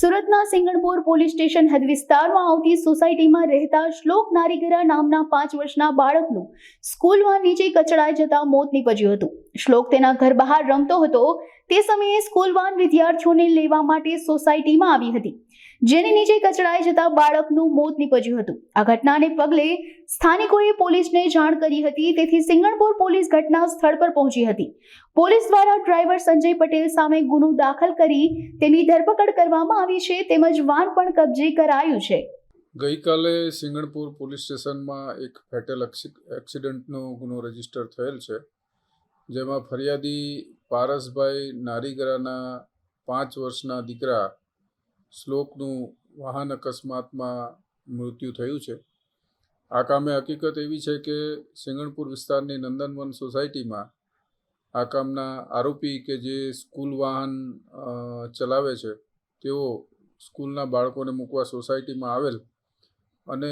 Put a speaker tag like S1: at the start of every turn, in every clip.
S1: સુરતના Singanpur police station હદ વિસ્તારમાં આવતી સોસાયટીમાં રહેતા શ્લોક નારીગરા નામના 5 વર્ષના બાળકનું સ્કૂલ વાન નીચે કચડાઈ જતા મોત નીપજ્યું હતું। શ્લોક તેના ઘર બહાર રમતો હતો તે સમયે સ્કૂલ વાન વિદ્યાર્થીઓને લેવા માટે સોસાયટીમાં આવી હતી, જેની નીચે કચડાઈ જતા બાળકનું મોત નીપજ્યું હતું। આ ઘટનાને પગલે સ્થાનિકોએ પોલીસને જાણ કરી હતી, તેથી સિંગણપુર પોલીસ ઘટના સ્થળ પર પહોંચી હતી। પોલીસ દ્વારા ડ્રાઈવર સંજય પટેલ સામે ગુનો દાખલ કરી તેની ધરપકડ કરવામાં આવી છે, તેમજ વાન પણ કબજે કરાયું છે।
S2: ગઈકાલે સિંગણપુર પોલીસ સ્ટેશનમાં એક ફેટલ એક્સિડન્ટનો ગુનો રજીસ્ટર થયેલ છે, જેમાં ફરિયાદી પારસભાઈ નારીગરાના 5 વર્ષના દીકરા શ્લોકનું વાહન અકસ્માતમાં મૃત્યુ થયું છે। આ કામે હકીકત એવી છે કે સિંગણપુર વિસ્તારની નંદનવન સોસાયટીમાં આ કામના આરોપી કે જે સ્કૂલ વાહન ચલાવે છે તેઓ સ્કૂલના બાળકોને મૂકવા સોસાયટીમાં આવેલ અને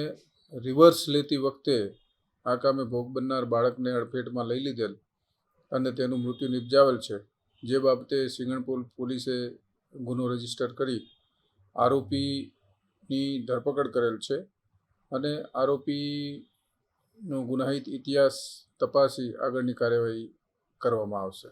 S2: રિવર્સ લેતી વખતે આ કામે ભોગ બનનાર બાળકને અડફેટમાં લઈ લીધેલ અને તેનું મૃત્યુ નિપજાવેલ છે, જે બાબતે સિંગણપુર પોલીસે ગુનો રજીસ્ટર કરી આરોપીની ધરપકડ કરેલ છે અને આરોપીનો ગુનાહિત ઇતિહાસ તપાસી આગળની કાર્યવાહી કરવામાં આવશે।